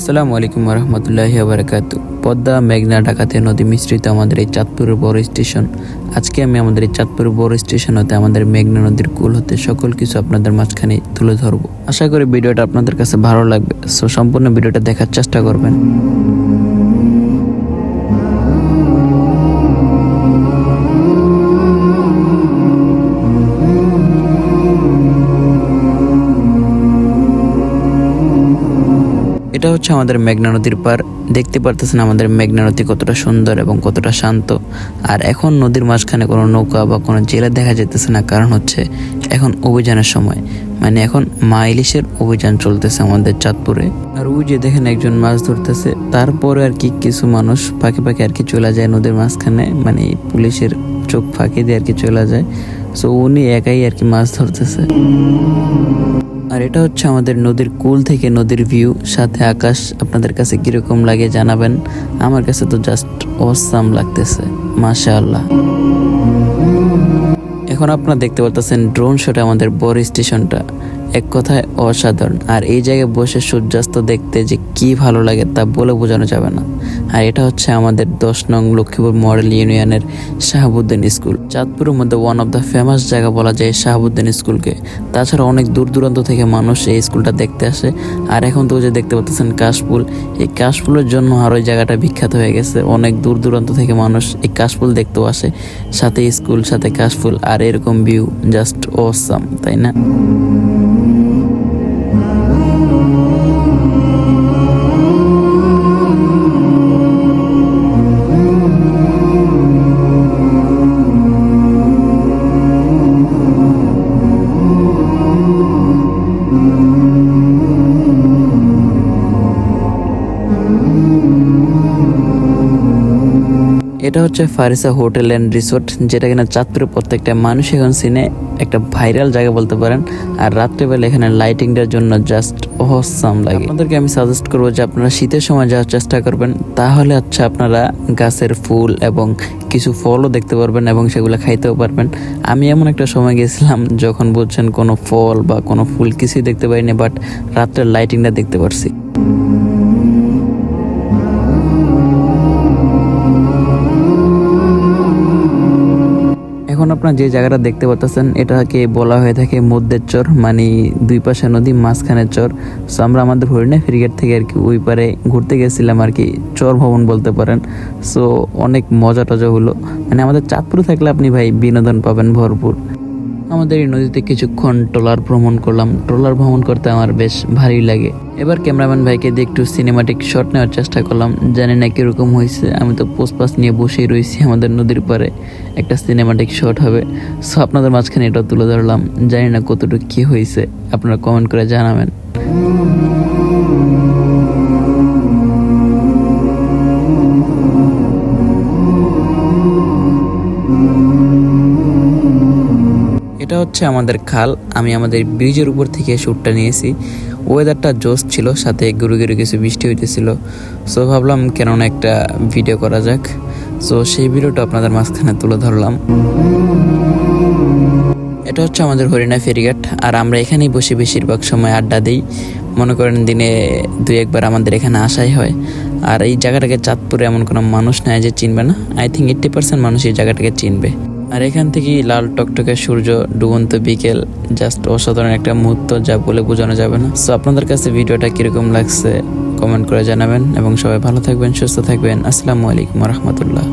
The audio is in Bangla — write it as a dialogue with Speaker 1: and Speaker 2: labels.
Speaker 1: আসসালামু আলাইকুম রহমতুল্লাহি বারাকাতু। পদ্মা, মেঘনা, ডাকাতিয়া নদী মিশ্রিত আমাদের এই চাঁদপুরের বড় স্টেশন। আজকে আমি আমাদের এই চাঁদপুরের বড় স্টেশন হতে আমাদের মেঘনা নদীর কুল হতে সকল কিছু আপনাদের মাঝখানে তুলে ধরবো। আশা করি ভিডিওটা আপনাদের কাছে ভালো লাগবে। সো সম্পূর্ণ ভিডিওটা দেখার চেষ্টা করবেন। এটা হচ্ছে আমাদের মেঘনা নদীর পার। দেখতে পারতেছেন আমাদের মেঘনা নদী কতটা সুন্দর এবং কতটা শান্ত। আর এখন নদীর মাঝখানে কোনো নৌকা বা কোনো জেলে দেখা যেতেছে না, কারণ হচ্ছে এখন অভিযানের সময়, মানে এখন মা ইলিশের অভিযান চলতেছে আমাদের চাঁদপুরে। আর ওই যে দেখেন একজন মাছ ধরতেছে, তারপরে আর কি কিছু মানুষ ফাঁকে ফাঁকে আর কি চলে যায় নদীর মাঝখানে, মানে পুলিশের চোখ ফাঁকি দিয়ে আর কি চলে যায়। সো উনি একাই আর কি মাছ ধরতেছে। আর এটা হচ্ছে আমাদের নদীর কুল থেকে নদীর ভিউ, সাথে আকাশ। আপনাদের কাছে কিরকম লাগে জানাবেন। আমার কাছে তো জাস্ট অসাম লাগতেছে, মাশাআল্লাহ। এখন আপনারা দেখতে পাচ্ছেন ড্রোন শটে আমাদের বড় স্টেশনটা, এক কথায় অসাধারণ। আর এই জায়গায় বসে সূর্যাস্ত দেখতে যে কি ভালো লাগে তা বলে বোঝানো যাবে না। আর এটা হচ্ছে আমাদের 10 নং লক্ষ্মীপুর মডেল ইউনিয়নের শাহাবুদ্দিন স্কুল। চাঁদপুরের মধ্যে ওয়ান অফ দ্য ফেমাস জায়গা বলা যায় শাহাবুদ্দিন স্কুলকে। তাছাড়া অনেক দূর দূরান্ত থেকে মানুষ এই স্কুলটা দেখতে আসে। আর এখন তো যে দেখতে পাচ্ছেন কাশফুল, এই কাশফুলের জন্য আর ওই জায়গাটা বিখ্যাত হয়ে গেছে। অনেক দূর দূরান্ত থেকে মানুষ এই কাশফুল দেখতেও আসে, সাথে স্কুল, সাথে কাশফুল, আর এরকম ভিউ জাস্ট অসাম, তাই না? এটা হচ্ছে ফারিসা হোটেল অ্যান্ড রিসোর্ট, যেটা কিনা চাঁদপুরের প্রত্যেকটা মানুষ এখন চিনে, একটা ভাইরাল জায়গা বলতে পারেন। আর রাত্রেবেলা এখানে লাইটিংটার জন্য জাস্ট অসাম লাগে। আপনাদেরকে আমি সাজেস্ট করবো যে আপনারা শীতের সময় যাওয়ার চেষ্টা করবেন, তাহলে হচ্ছে আপনারা গাছের ফুল এবং কিছু ফলও দেখতে পারবেন এবং সেগুলো খাইতেও পারবেন। আমি এমন একটা সময় গেছিলাম যখন বুঝছেন কোনো ফল বা কোনো ফুল কিছুই দেখতে পারিনি, বাট রাত্রের লাইটিংটা দেখতে পারছি। এখন আপনারা যে জায়গাটা দেখতে পাচ্ছেন এটাকে বলা হয়ে থাকে মধ্যের চর, মানে দুই পাশে নদী, মাঝখানের চর। সো আমরা আমাদের হরিণা ফেরিঘাট থেকে আর কি ওই পারে ঘুরতে গেছিলাম আর কি, চর ভবন বলতে পারেন। সো অনেক মজা টজা হলো, মানে আমাদের চাঁদপুরে থাকলে আপনি ভাই বিনোদন পাবেন ভরপুর। আমাদের এই নদীতে কিছুক্ষণ ট্রলার ভ্রমণ করলাম। ট্রলার ভ্রমণ করতে আমার বেশ ভারী লাগে। এবার ক্যামেরাম্যান ভাইকে দিয়ে একটু সিনেমাটিক শট নেওয়ার চেষ্টা করলাম। জানি না কীরকম হয়েছে, আমি তো পোস্টপাস নিয়ে বসেই রয়েছি। আমাদের নদীর পারে একটা সিনেমাটিক শট হবে, সো আপনাদের মাঝখানে এটা তুলে ধরলাম। জানি না কতটুকু কী হয়েছে, আপনারা কমেন্ট করে জানাবেন। এটা হচ্ছে আমাদের খাল। আমি আমাদের ব্রিজের উপর থেকে শ্যুটটা নিয়েছি। ওয়েদারটা জোস ছিল, সাথে গুরু গুরু কিছু বৃষ্টি হইতেছিল। সো ভাবলাম কেননা একটা ভিডিও করা যাক। সো সেই ভিডিওটা আপনাদের মাঝখানে তুলে ধরলাম। এটা হচ্ছে আমাদের হরিণা ফেরিঘাট, আর আমরা এখানেই বসে বেশিরভাগ সময় আড্ডা দিই। মনে করেন দিনে 2-1 আমাদের এখানে আসাই হয়। আর এই জায়গাটাকে চাঁদপুরে এমন কোনো মানুষ নাই যে চিনবে না। আই থিঙ্ক 80% মানুষ এই জায়গাটাকে চিনবে। আর এখান থেকেই লাল টকটকে সূর্য, ডুবন্ত বিকেল, জাস্ট অসাধারণ একটা মুহূর্ত, যা বলে বোঝানো যাবে না। সো আপনাদের কাছে ভিডিওটা কিরকম লাগছে কমেন্ট করে জানাবেন, এবং সবাই ভালো থাকবেন, সুস্থ থাকবেন। আসসালামু আলাইকুম রহমতুল্লাহ।